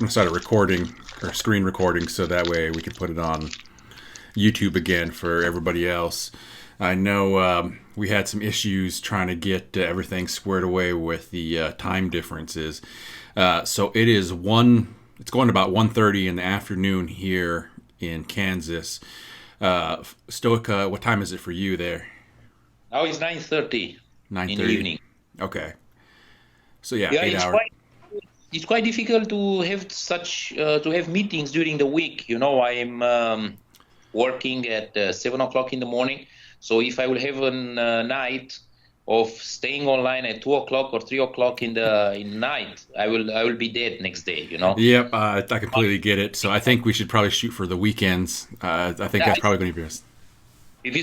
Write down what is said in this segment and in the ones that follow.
I started recording or screen recording so that way we could put it on YouTube again for everybody else. I know we had some issues trying to get everything squared away with the time differences. So it is one. It's going about 1:30 in the afternoon here in Kansas. Stoica, what time is it for you there? Now it's 9:30 in the 9:30. evening. Okay. So yeah, Yeah, 8 hours. it's quite difficult to have such to have meetings during the week. I'm working at 7 o'clock in the morning. So if I will have a night of staying online at 2 o'clock or 3 o'clock in the night, I will be dead next day. Yep, I completely get it. So I think we should probably shoot for the weekends. I think Yeah, that's probably going to be best. if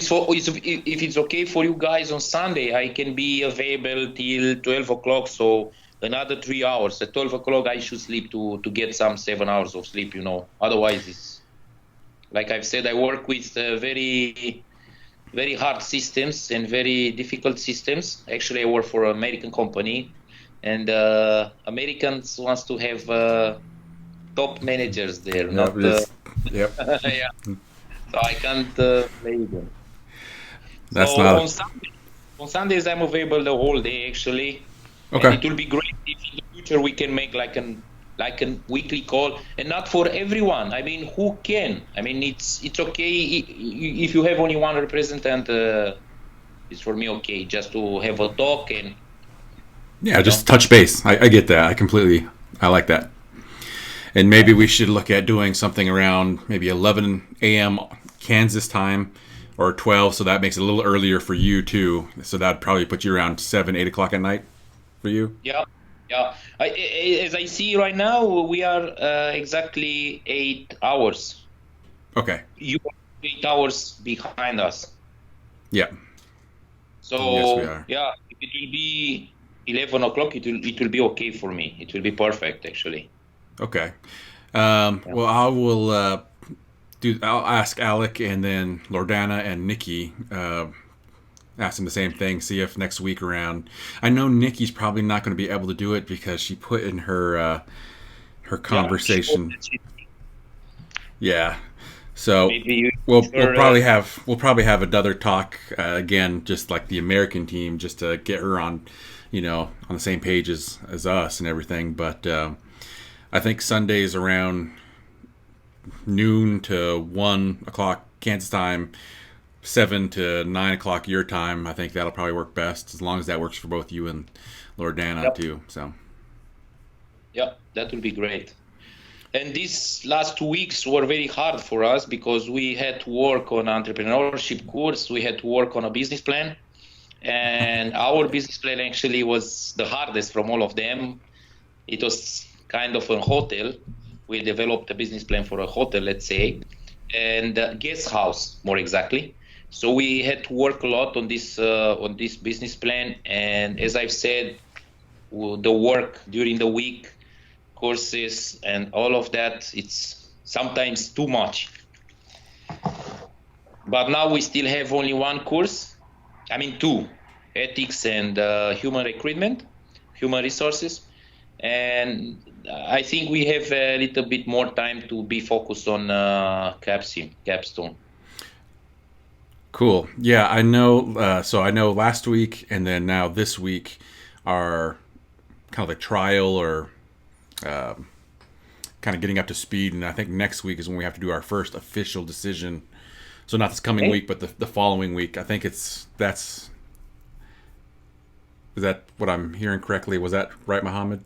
it's okay for you guys on Sunday, I can be available till 12 o'clock. So another 3 hours. At 12 o'clock, I should sleep to get some 7 hours of sleep. Otherwise, it's like I've said, I work with very very hard systems and very difficult systems. Actually, I work for an American company, and Americans wants to have top managers there, Yep, not it's, yep. yeah. So I can't play them. So That's not on Sundays I'm available the whole day actually, and okay. it will be great if in the future we can make like a weekly call, and not for everyone. I mean, who can? I mean, it's okay if you have only one representative. It's for me okay just to have a talk and Yeah, you just know. touch base. I get that. I like that. And maybe Yeah. we should look at doing something around maybe 11 a.m. Kansas time or 12, so that makes it a little earlier for you too. So that'd probably put you around 7, 8 o'clock at night for you. Yeah, yeah. As I see right now, we are exactly 8 hours. Okay. You are 8 hours behind us. Yeah. Yes, we So are. yeah, if it will be 11 o'clock, it will be okay for me. It will be perfect actually. Okay. Yeah. Well, I will do. I'll ask Alec and then Lordana and Nikki. Ask them the same thing. See if next week around. I know Nikki's probably not going to be able to do it because she put in her Yeah, sure. conversation. Yeah. So Maybe you we'll sure. probably have another talk again, just like the American team, just to get her on, on the same page as us and everything. But I think Sundays around noon to 1 o'clock Kansas time, 7 to 9 o'clock your time. I think that'll probably work best as long as that works for both you and Lordana Yeah, too. So yeah, that will be great. And these last 2 weeks were very hard for us because we had to work on entrepreneurship course. We had to work on a business plan, and our business plan actually was the hardest from all of them. It was kind of a hotel. We developed a business plan for a hotel, let's say, and a guest house, more exactly. So we had to work a lot on this business plan. And as I've said, the work during the week, courses, and all of that, it's sometimes too much. But now we still have only one course. I mean, two: ethics and human recruitment, human resources. And I think we have a little bit more time to be focused on Capstone. cool. Yeah, I know. So I know last week and then now this week are kind of a trial or kind of getting up to speed. And I think next week is when we have to do our first official decision. So not this coming Okay. week, but the following week. I think that's is that what I'm hearing correctly? Was that right, Mohammed?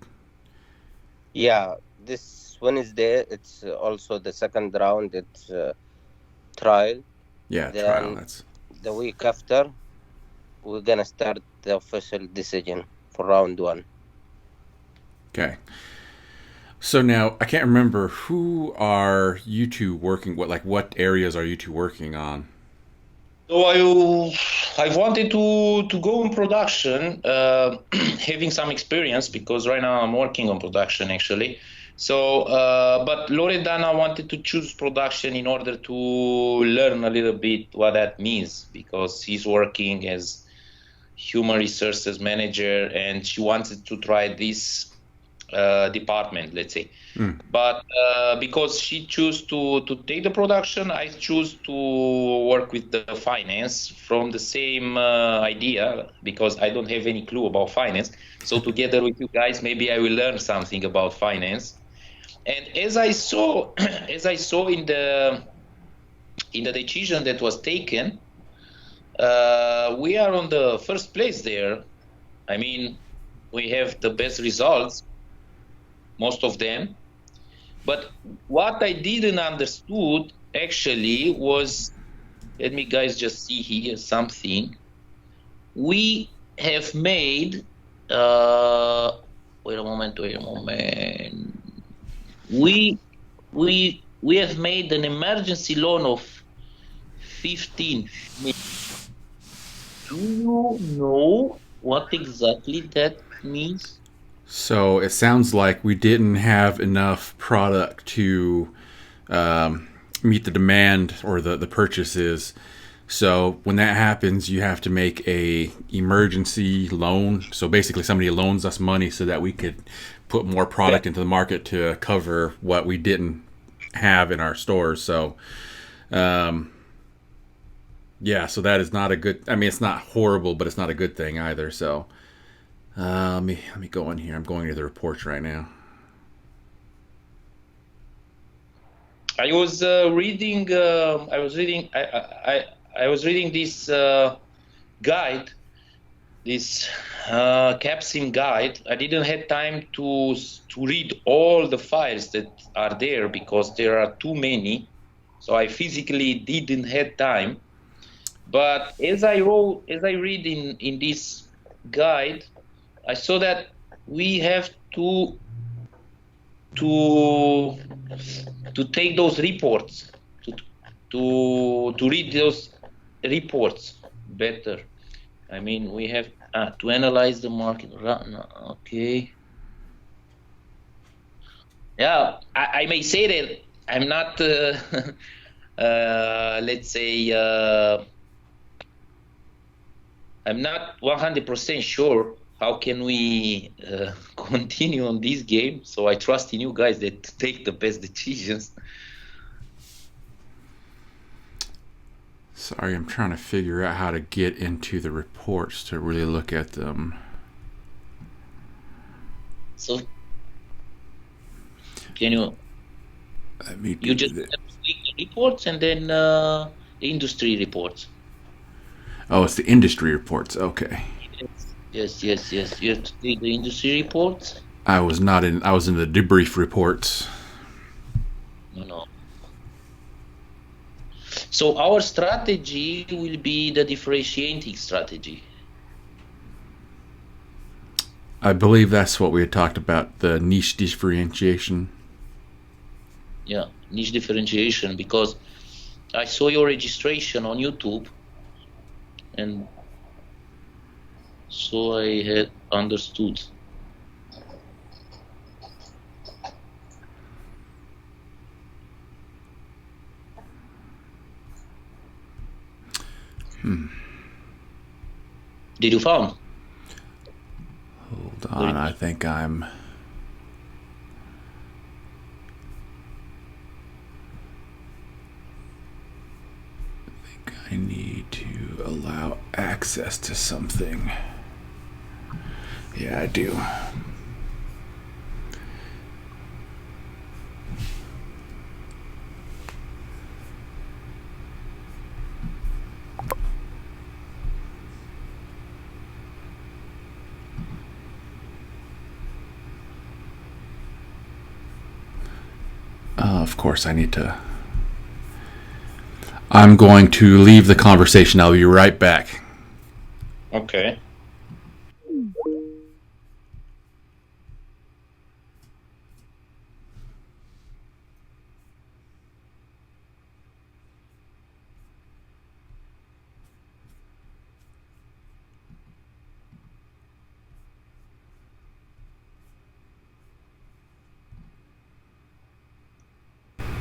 Yeah, this Wednesday it's also the second round. It's trial. Yeah, trial. Then That's the week after we're gonna start the official decision for round one. okay. So now I can't remember who are you two working. What areas are you two working on? So I wanted to go in production, having some experience because right now I'm working on production actually. So, but Loredana wanted to choose production in order to learn a little bit what that means because he's working as human resources manager and she wanted to try this department, let's say. But because she chose to take the production, I choose to work with the finance from the same idea, because I don't have any clue about finance. So together with you guys, maybe I will learn something about finance. And as I saw, as I saw in the decision that was taken, we are on the first place there. I mean, we have the best results, most of them. But what I didn't understood actually was, let me guys just see here something. We have made, wait a moment. We have made an emergency loan of 15 million. Do you know what exactly that means? So it sounds like we didn't have enough product to meet the demand or the purchases. So when that happens, you have to make a emergency loan. So basically, somebody loans us money so that we could put more product into the market to cover what we didn't have in our stores. So, yeah, so that is not a good. I mean, it's not horrible, but it's not a good thing either. So, let me go in here. I'm going to the reports right now. I was reading. I was reading this guide, this Capsim guide. I didn't have time to read all the files that are there because there are too many. So I physically didn't have time. But as I read in this guide, I saw that we have to take those reports, to read those reports better. I mean, we have to analyze the market. Okay. Yeah, I may say that I'm not, let's say, I'm not 100% sure how can we continue on this game. So I trust in you guys that take the best decisions. Sorry, I'm trying to figure out how to get into the reports to really look at them. So can you? You just have to click the reports and then the industry reports. Oh, it's the industry reports. Okay. Yes. You have to click the industry reports. I was not in. I was in the debrief reports. No. So our strategy will be the differentiating strategy. I believe that's what we had talked about, the niche differentiation. Yeah, niche differentiation, because I saw your registration on YouTube, and so I had understood. Did you found? Hold on, I think I'm. I need to allow access to something. Yeah, I do. Of course, I need to. I'm going to leave the conversation. I'll be right back. Okay.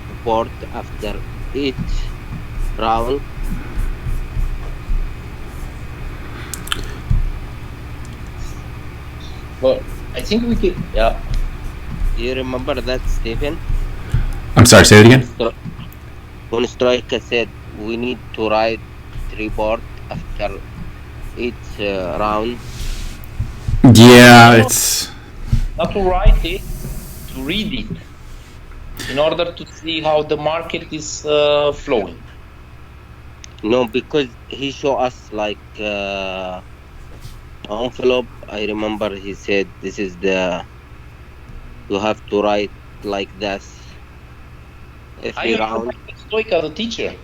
Report after each round. Well, I think we could. Yeah. You remember that, Stephen? I'm sorry, say it When again. when Striker said we need to write report after each round. Yeah, No, it's not to write it, to read it, in order to see how the market is flowing. No, because he showed us like envelope. I remember he said this is the you have to write like this I every you know round. Stoica, the teacher.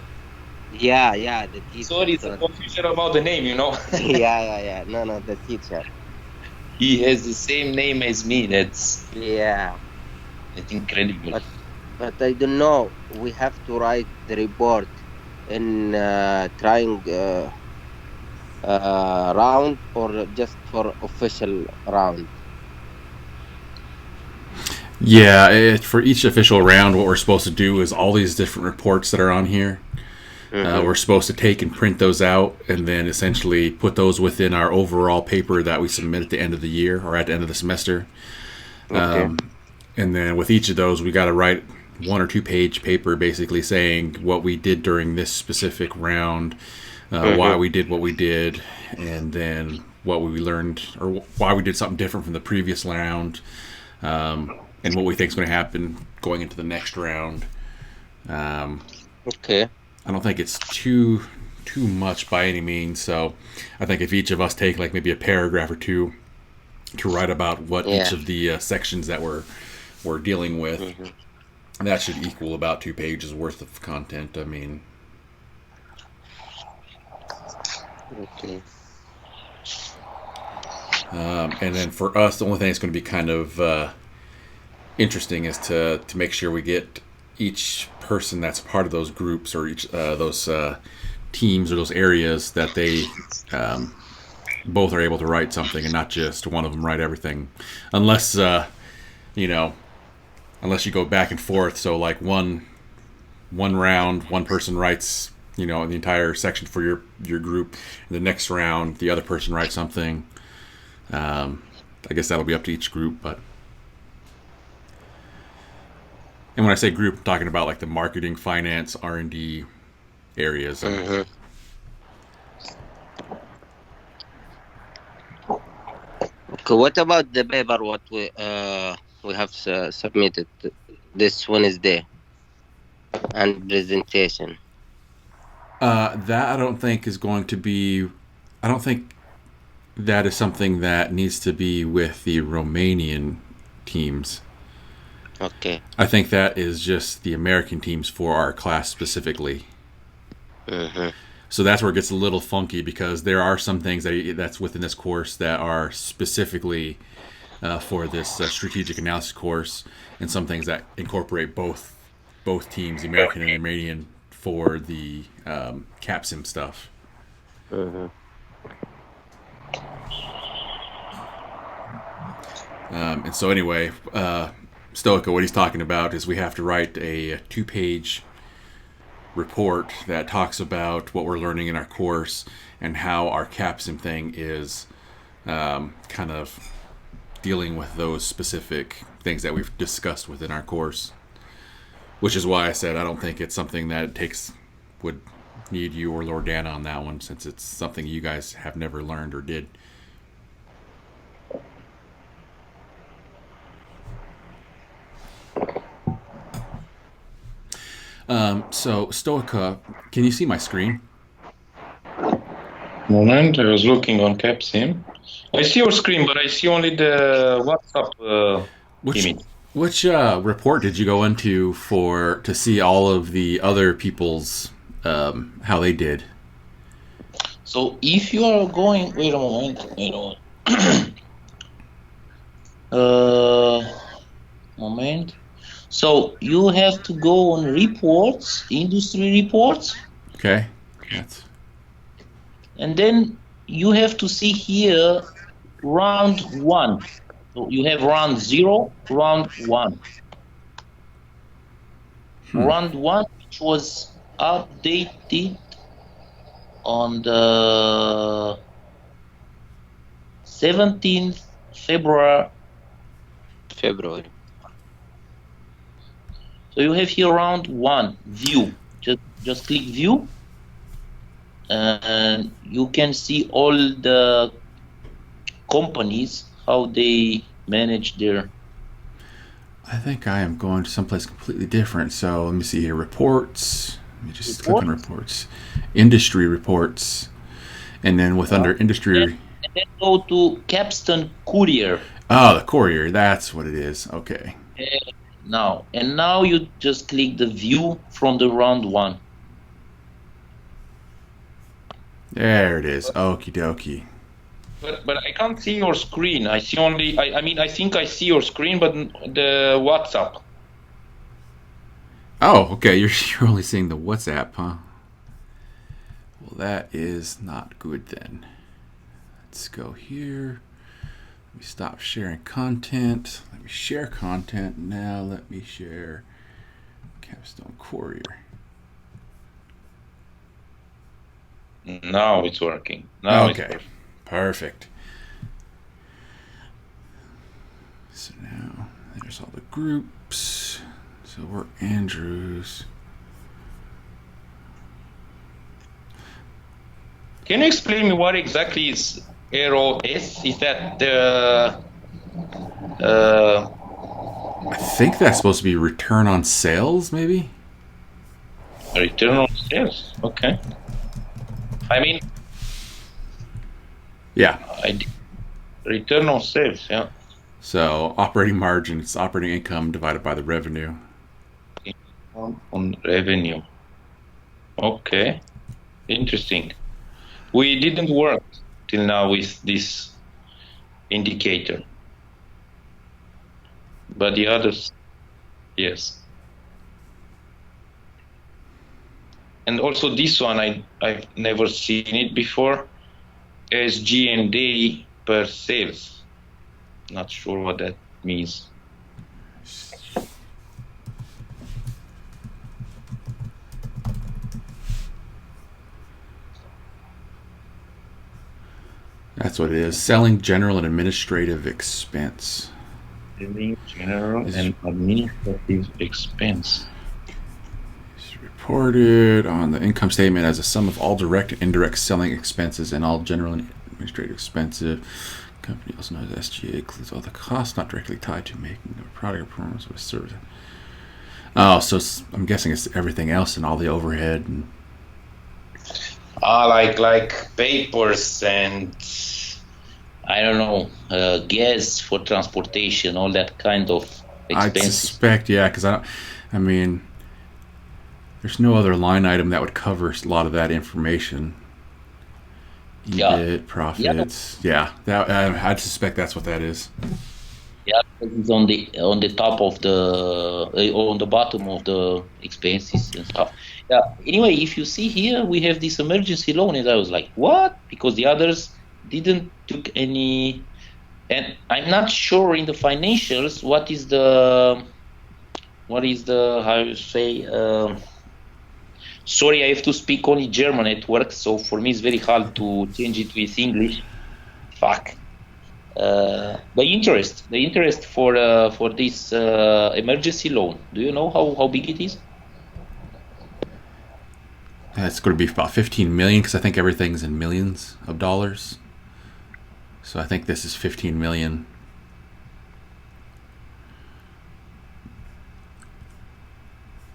Yeah, the teacher. Sorry, it's a Sorry. confusion about the name, you know. Yeah. No, the teacher. He has the same name as me. Yeah, That's incredible. but I don't know. We have to write the report in trying round or just for official round. yeah. For each official round, what we're supposed to do is all these different reports that are on here. Mm-hmm. We're supposed to take and print those out, and then essentially put those within our overall paper that we submit at the end of the year or at the end of the semester. Okay. And then with each of those, we got to write 1 or 2 page paper basically saying what we did during this specific round, why Mm-hmm. we did what we did, and then what we learned or why we did something different from the previous round, and what we think is going to happen going into the next round. Um, Okay. I don't think it's too much by any means. So I think if each of us take like maybe a paragraph or two to write about what each Yeah. of the sections that we're dealing with, Mm-hmm. that should equal about 2 pages worth of content. I mean, Okay. and then for us, the only thing that's going to be kind of interesting is to make sure we get each person that's part of those groups or each those teams or those areas that they both are able to write something and not just one of them write everything, unless you know, unless you go back and forth. So like one round, one person writes, the entire section for your group. And the next round, the other person writes something. I guess that'll be up to each group. But and when I say group, I'm talking about like the marketing, finance, R&D areas. Mm-hmm. Okay. What about the paper? What we have submitted this Wednesday and presentation. That I don't think is going to be. I don't think that is something that needs to be with the Romanian teams. Okay. I think that is just the American teams for our class specifically. Mm-hmm. So that's where it gets a little funky because there are some things that's within this course that are specifically for this strategic analysis course, and some things that incorporate both teams, the American and the Romanian, for the Capsim stuff. Mm-hmm. And so anyway, Stoica, what he's talking about is we have to write a 2 page report that talks about what we're learning in our course and how our Capsim thing is kind of dealing with those specific things that we've discussed within our course. Which is why I said I don't think it's something that would need you or Lordana on that one, since it's something you guys have never learned or did. So Stoica, can you see my screen? Moment, I was looking on Capsim. I see your screen, but I see only the WhatsApp Which image. which report did you go into for to see all of the other people's how they did? So if you are going, wait a moment. uh, moment. So you have to go on reports, industry reports, Okay, that's and then you have to see here round one. So you have round zero, round one. Round one, which was updated on the 17th February. February. So you have here round one, view. Just click view, and you can see all the companies how they manage their. I think I am going to someplace completely different. So let me see here. Reports. Let me just click on Reports. reports. Industry reports. And then with Yeah. under industry. And then go to Capstan Courier. Oh, the courier. That's what it is. Okay. Now you just click the view from the round one. There it is. Okie dokie. But I can't see your screen. I see only. I mean, I think I see your screen, but the WhatsApp. Oh, okay. You're only seeing the WhatsApp, huh? Well, that is not good then. Let's go here. Let me stop sharing content. Let me share content. Now let me share Capstone Courier. Now it's working. Now it's Okay. perfect. Perfect. So now there's all the groups. So we're Andrews. Can you explain me what exactly is ROS? Is that the I think that's supposed to be return on sales, maybe? return on sales? Okay. I mean, Yeah. return on sales. Yeah. So operating margin, it's operating income divided by the revenue. On revenue. Okay. Interesting. We didn't work till now with this indicator, but the others, yes. And also this one, I've never seen it before. SG&A per sales. Not sure what that means. That's what it is. Selling general and administrative expense. Selling, general, Is and administrative expense. reported on the income statement as a sum of all direct and indirect selling expenses and all general and administrative expenses. Company also known as SGA includes all the costs not directly tied to making a product or performance of a service. Oh, so I'm guessing it's everything else and all the overhead and Like papers and I don't know, gas for transportation, all that kind of I'd expenses. suspect, yeah, because I mean, there's no other line item that would cover a lot of that information. Yeah, EBIT, yeah, profits, yeah, that I'd suspect that's what that is. yeah. It's on the top of the on the bottom of the expenses and stuff. Yeah. Anyway, if you see here, we have this emergency loan, and I was like, what? Because the others didn't took any, and I'm not sure in the financials what is the how you say. Sorry, I have to speak only German at work, so for me it's very hard to change it with English. Fuck. The interest for this emergency loan. Do you know how big it is? It's going to be about 15 million because I think everything's in millions of dollars. So I think this is 15 million.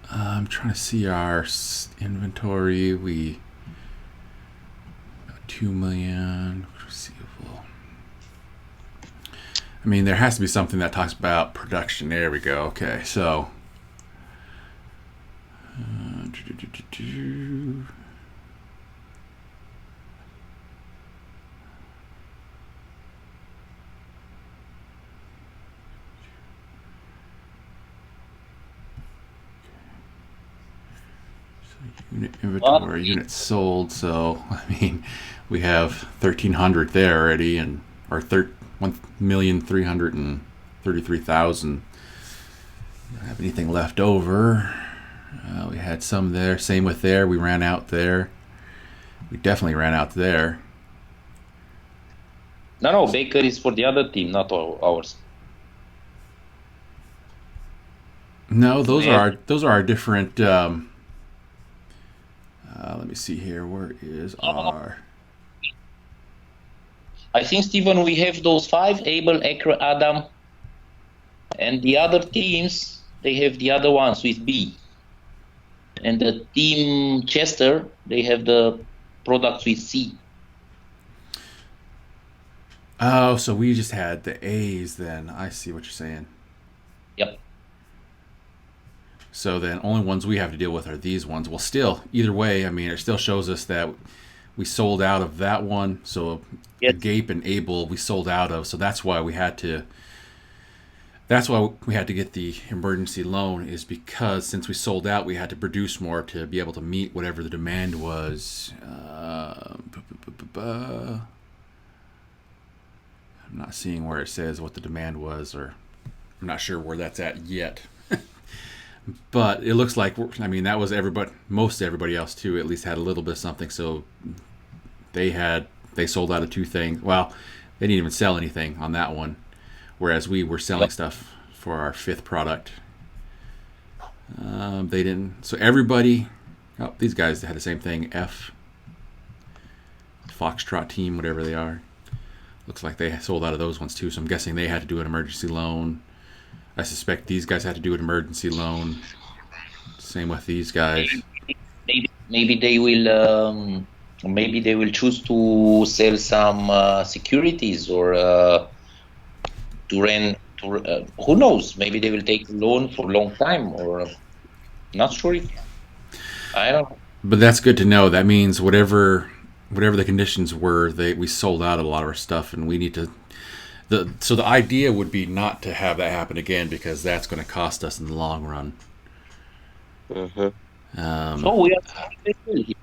I'm trying to see our inventory. We got 2 million receivable. I mean, there has to be something that talks about production. There we go. Okay, so. Unit inventory, units sold. So I mean, we have 1,300 there already, and or 1,333,000. Don't have anything left over. We had some there. Same with there. We ran out there. We definitely ran out there. No, Baker is for the other team, not ours. No, to have. those are our different. Let me see here. Where is No, no, no. our? I think, Stephen, we have those five: Abel, Ekra, Adam, and the other teams. They have the other ones with B. And the team Chester, they have the products with C. Oh, so we just had the A's then. I see what you're saying. Yep. So then only ones we have to deal with are these ones. Well, still, either way, I mean, it still shows us that we sold out of that one. So Yes. Agape and Abel we sold out of. So that's why we had to. That's why we had to get the emergency loan, is because since we sold out, we had to produce more to be able to meet whatever the demand was. I'm not seeing where it says what the demand was, or I'm not sure where that's at yet. But it looks like, I mean, that was everybody, most everybody else too, at least had a little bit of something. So they sold out of two things. Well, they didn't even sell anything on that one, whereas we were selling stuff for our fifth product. They didn't. So everybody, oh, these guys had the same thing. F, Foxtrot Team, whatever they are. Looks like they sold out of those ones too. So I'm guessing they had to do an emergency loan. I suspect these guys had to do an emergency loan. Same with these guys. Maybe they will. Maybe they will choose to sell some securities or to rent. Who knows? Maybe they will take a loan for a long time, or not sure if. I don't know. But that's good to know. That means whatever the conditions were, we sold out a lot of our stuff, and we need to. So the idea would be not to have that happen again, because that's going to cost us in the long run. So we are very here.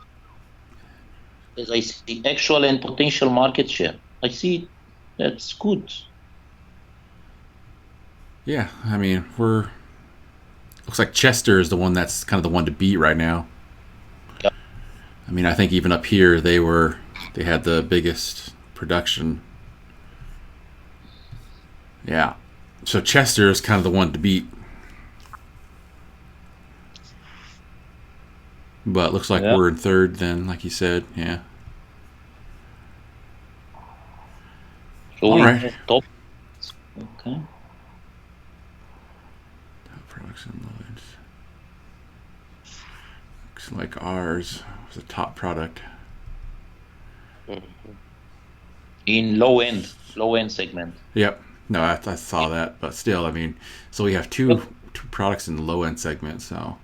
As I see actual and potential market share. I see that's good. Yeah, I mean, looks like Chester is the one that's kind of the one to beat right now. Yep. I mean, I think even up here they had the biggest production. Yeah. So Chester is kind of the one to beat. But looks like we're in third then, like you said. Yeah. So all we right. have top. Okay. Production loads. Looks like ours was a top product. In low end segment. Yep. No, I saw that, but still, I mean, so we have two products in the low end segment. So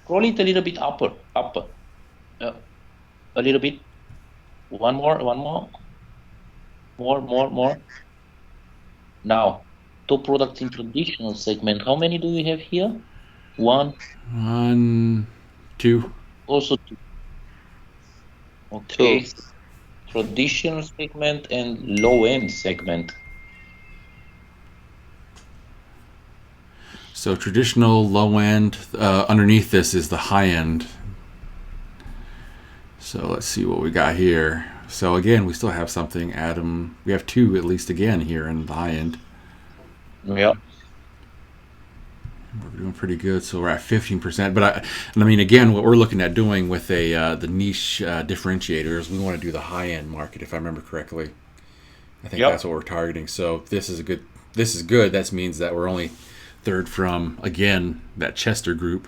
Scroll it a little bit upper, a little bit. One more. More. Now, top products in traditional segment. How many do we have here? One, two. Also two. Okay. Two. Traditional segment and low end segment. So traditional, low end. Underneath this is the high end. So let's see what we got here. So again, we still have something. Adam, we have two at least again here in the high end. Yeah. We're doing pretty good. So we're at 15%. But I mean, again, what we're looking at doing with the niche differentiators, we want to do the high end market, if I remember correctly. I think that's what we're targeting. So this is good. That means that we're only third from, again, that Chester group.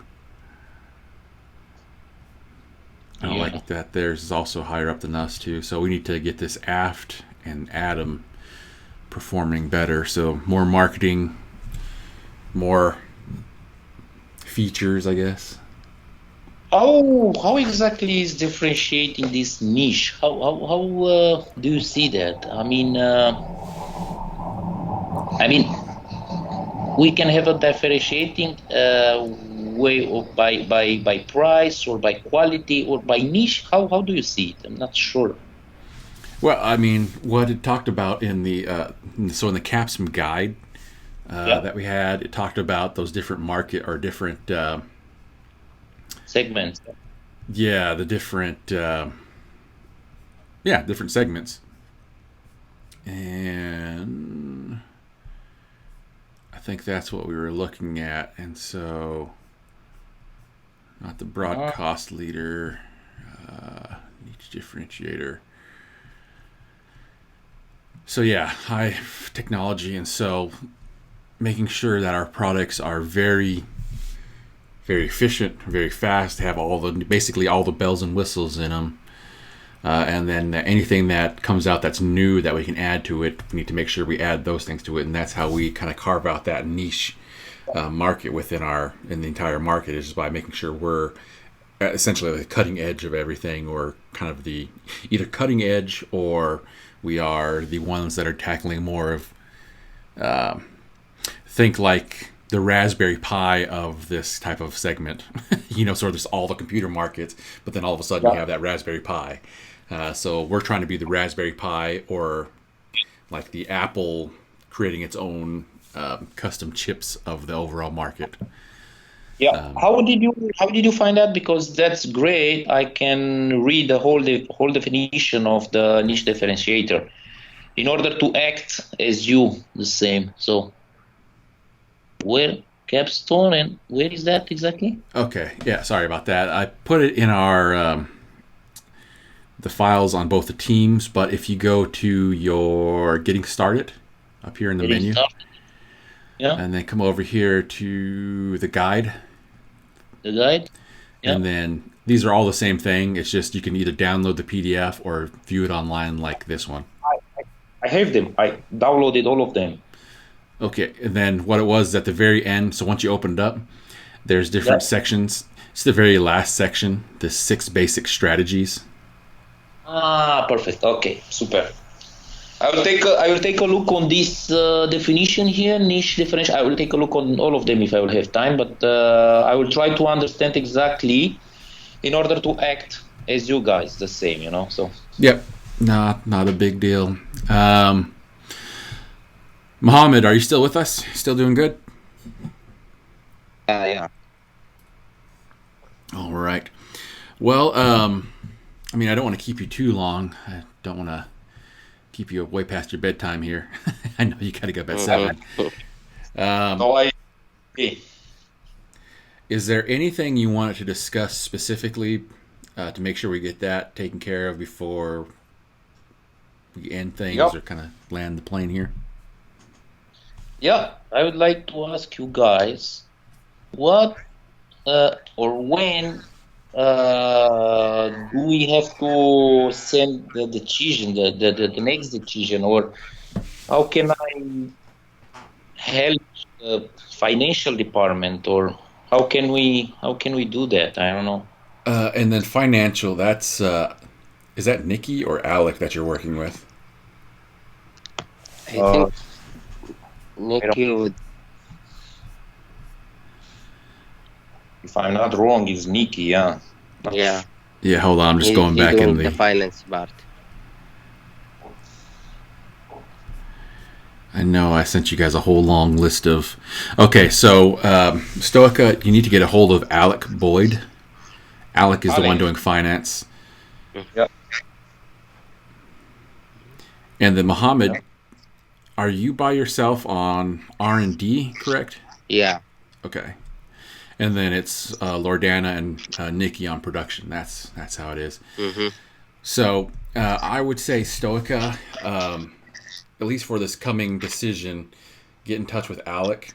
I don't like that theirs is also higher up than us too. So we need to get this Aft and Adam performing better. So more marketing, more features, I guess. How exactly is differentiating this niche? How do you see that? I mean, we can have a differentiating way of by price or by quality or by niche. How do you see it? I'm not sure. Well, I mean, what it talked about in the in the Capsim guide that we had, it talked about those different market or different segments. Yeah, the different different segments. And I I think that's what we were looking at. And so, not the broad Uh, cost leader, niche differentiator. So, yeah, high technology. And so, making sure that our products are very, very efficient, very fast, have basically all the bells and whistles in them. And then anything that comes out that's new that we can add to it, we need to make sure we add those things to it, and that's how we kind of carve out that niche market in the entire market, is just by making sure we're essentially the cutting edge of everything, or kind of the either cutting edge, or we are the ones that are tackling more of think like the Raspberry Pi of this type of segment. Sort of just all the computer markets, but then all of a sudden you yeah. have that Raspberry Pi. So we're trying to be the Raspberry Pi, or like the Apple creating its own custom chips of the overall market. Yeah. How did you find that? Because that's great. I can read the whole definition of the niche differentiator in order to act as you the same. So where capstone and where is that exactly? Okay, yeah, sorry about that. I put it in our the files on both the teams, but if you go to your getting started up here in the Getting menu, started. Yeah, and then come over here to the guide, the guide. Yeah, and then these are all the same thing. It's just you can either download the PDF or view it online like this one. I have them. I downloaded all of them. Okay, and then what it was at the very end, so once you open it up, there's Yeah. different sections. It's the very last section, the 6 basic strategies. Perfect. Okay, super. I will take a look on this definition here, niche differential. I will take a look on all of them if I will have time, but I will try to understand exactly in order to act as you guys, the same, So Yep, not a big deal. Mohammed, are you still with us? Still doing good? Yeah. All right. Well, I don't want to keep you too long. I don't want to keep you way past your bedtime here. I know you got to go up at 7. no, okay. Is there anything you wanted to discuss specifically to make sure we get that taken care of before we end things, Yep. or kind of land the plane here? Yeah, I would like to ask you guys what or when do we have to send the decision, the next decision, or how can I help the financial department, or how can we do that? I don't know. And then financial, that's is that Nikki or Alec that you're working with? I Uh, think Nicky would. if I'm not wrong, it's Nikki. Yeah. Yeah. Yeah, hold on. I'm just going He back in doing the the. finance part. I know I sent you guys a whole long list of. Okay, so Stoica, you need to get a hold of Alec Boyd. Alec is the one Alec. doing finance, Yeah. and then Mohammed. Yeah. Are you by yourself on R&D? Correct. Yeah. Okay, and then it's Lordana and Nikki on production. That's how it is. Mm-hmm. So I would say Stoica, at least for this coming decision, get in touch with Alec.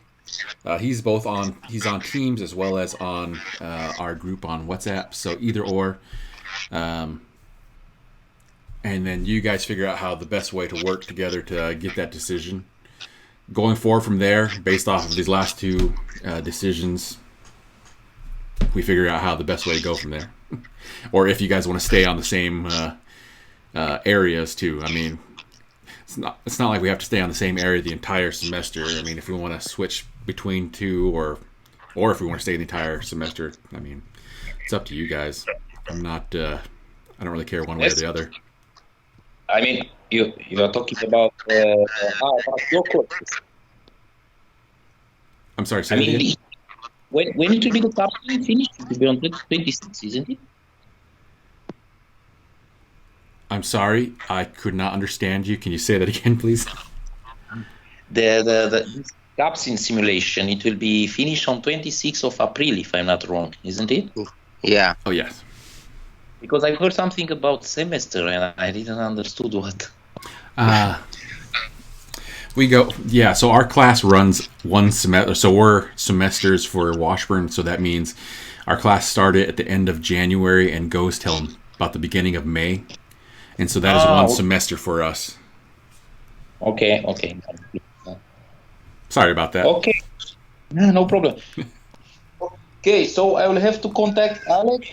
He's on Teams as well as on our group on WhatsApp. So either or, and then you guys figure out how the best way to work together to get that decision. Going forward from there, based off of these last 2 decisions, we figure out how the best way to go from there. Or if you guys want to stay on the same areas too. I mean, it's not like we have to stay on the same area the entire semester. I mean, if we want to switch between 2, or if we want to stay the entire semester, I mean, it's up to you guys. I'm not. I don't really care one way or the other. I mean, you are talking about your courses. I'm sorry. Say I that mean, again. when it will be the Capsim finish? It will be on 26, isn't it? I'm sorry. I could not understand you. Can you say that again, please? The Capsim simulation. It will be finished on 26th of April, if I'm not wrong, isn't it? Yeah. Oh, yes. Because I heard something about semester and I didn't understood what. We go, yeah. So our class runs one semester. So we're semesters for Washburn. So that means our class started at the end of January and goes till about the beginning of May. And so that is one semester for us. Okay. Sorry about that. Okay. No problem. Okay, so I will have to contact Alex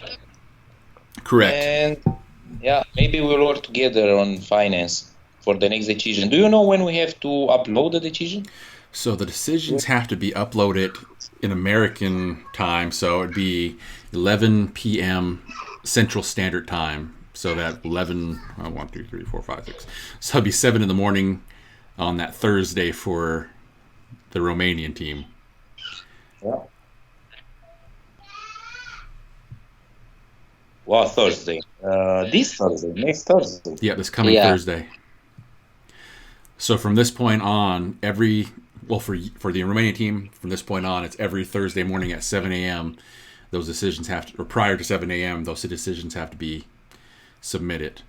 Correct. and yeah, maybe we'll work together on finance for the next decision. Do you know when we have to upload the decision? So the decisions have to be uploaded in American time. So it'd be 11 p.m. Central Standard Time. So that 11, 1, 2, 3, 4, 5, 6. So it'd be 7 in the morning on that Thursday for the Romanian team. Yeah. Well, Thursday. This Thursday, next Thursday. Yeah, this coming Yeah. Thursday. So from this point on, for the Romanian team, from this point on, it's every Thursday morning at 7 a.m. Those decisions have to, or prior to 7 a.m., those decisions have to be submitted.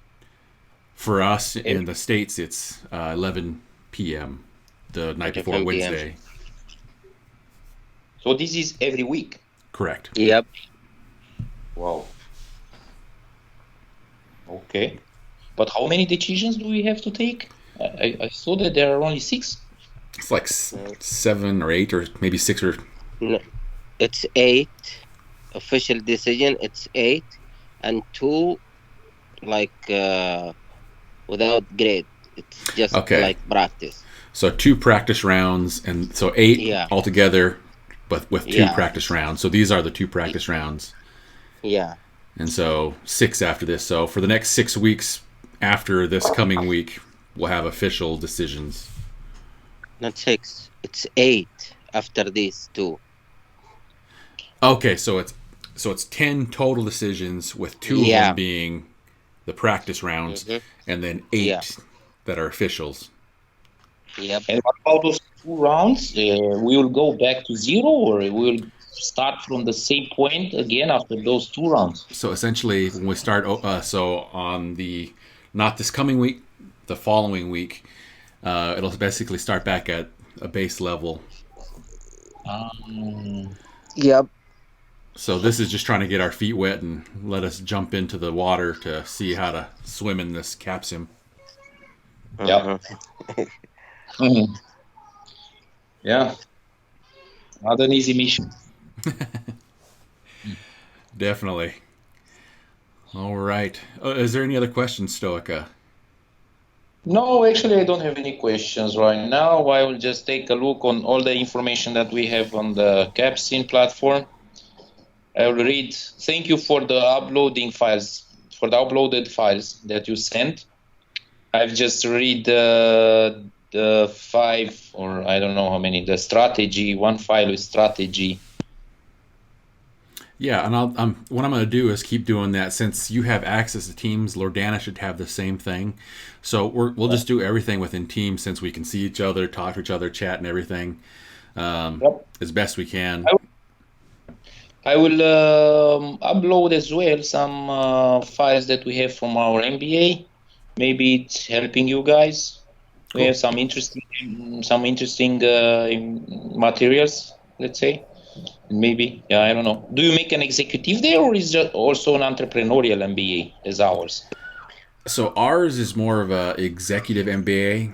For us in the States, it's 11 p.m. the night before 11 p.m. Wednesday. So this is every week. Correct. Yep. Wow. Okay. But how many decisions do we have to take? I saw that there are only 6. It's like 7 or 8 or maybe 6 or... No, it's 8. Official decision, it's 8. And 2, like, without grade. It's just Okay. like practice. So 2 practice rounds, and so 8 Yeah. altogether, but with 2 Yeah. practice rounds. So these are the 2 practice rounds. Yeah. And so 6 after this. So for the next 6 weeks after this coming week, we'll have official decisions. Not 6. It's 8 after these 2. Okay, so it's 10 total decisions with 2 of Yeah. them being the practice rounds, Mhm. and then 8 Yeah. that are officials. Yep. And what about those 2 rounds? We will go back to 0 or we will start from the same point again after those 2 rounds? So essentially, when we start, so on the, not this coming week, the following week, it'll basically start back at a base level. Yep. So this is just trying to get our feet wet and let us jump into the water to see how to swim in this Capsim. Yeah. Mhm. Yeah. Not an easy mission. Definitely. All right. Is there any other questions, Stoica? No, actually, I don't have any questions right now. I will just take a look on all the information that we have on the Capsim platform. I will read. Thank you for the uploading files, for the uploaded files that you sent. I've just read the 5 or I don't know how many, the strategy, one file with strategy. Yeah, and what I'm going to do is keep doing that since you have access to Teams. Lordana should have the same thing, so we'll just do everything within Teams since we can see each other, talk to each other, chat, and everything as best we can. I will upload as well some files that we have from our MBA. Maybe it's helping you guys. We Cool. have some interesting materials, let's say. Maybe, yeah, I don't know. Do you make an executive there, or is it also an entrepreneurial MBA as ours? So ours is more of a executive MBA.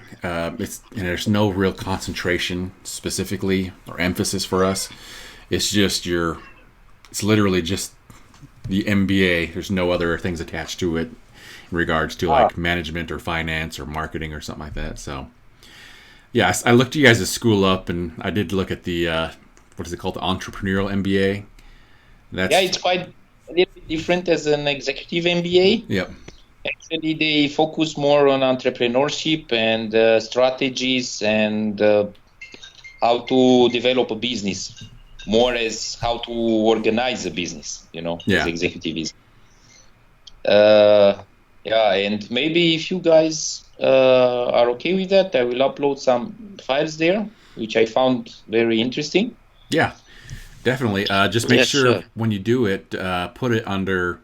There's no real concentration specifically or emphasis for us. It's just it's literally just the MBA. There's no other things attached to it in regards to like management or finance or marketing or something like that. So yeah, I looked you guys' school up, and I did look at the what is it called, the entrepreneurial MBA. Yeah, it's quite a little bit different as an executive MBA. Yep. Actually, they focus more on entrepreneurship and strategies and how to develop a business, more as how to organize a business, Yeah. as executive is. Yeah, and maybe if you guys are okay with that, I will upload some files there. which I found very interesting. Yeah, definitely. Just make Yes, sure sure. when you do it, put it under.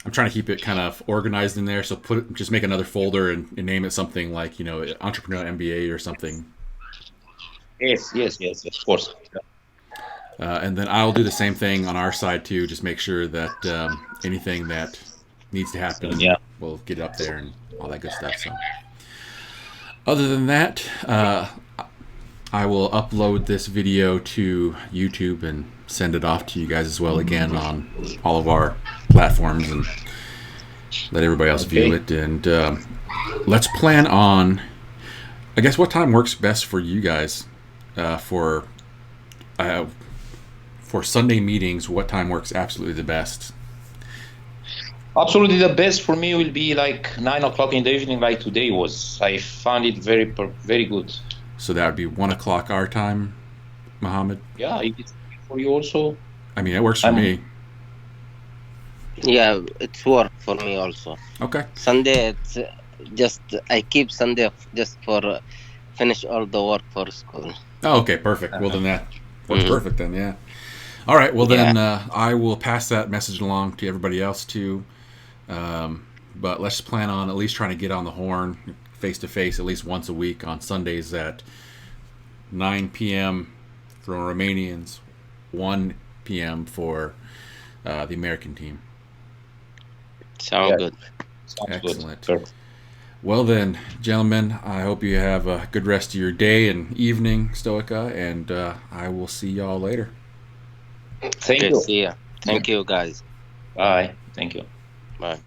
I'm trying to keep it kind of organized in there, so just make another folder and name it something like Entrepreneur MBA or something. Yes, yes, yes, of course. And then I'll do the same thing on our side too. Just make sure that anything that needs to happen, Yeah. we'll get it up there and all that good stuff. So, other than that, I will upload this video to YouTube and send it off to you guys as well again on all of our platforms and let everybody else view Okay. it. And let's plan on. I guess what time works best for you guys uh, for uh, for Sunday meetings? What time works absolutely the best? Absolutely, the best for me will be like 9 o'clock in the evening, like today was. I found it very good. So that would be 1 o'clock our time, Mohammed. Yeah, if it's okay for you also. I mean, it works for I'm me. Yeah, it's work for me also. Okay. Sunday, it's just I keep Sunday just for finish all the work for school. Oh, okay, perfect. Well, then that works Hmm. perfect then, yeah. All right, well, Yeah, then I will pass that message along to everybody else too. But let's plan on at least trying to get on the horn face to face at least once a week on Sundays at 9 p.m. for Romanians, 1 p.m. for the American team. sound yeah, good. sounds good. Excellent. Perfect. Well, then, gentlemen, I hope you have a good rest of your day and evening, Stoica, and I will see y'all later. Thank Okay, you. see ya. Yeah. Thank you, guys. Bye. Thank you. Bye.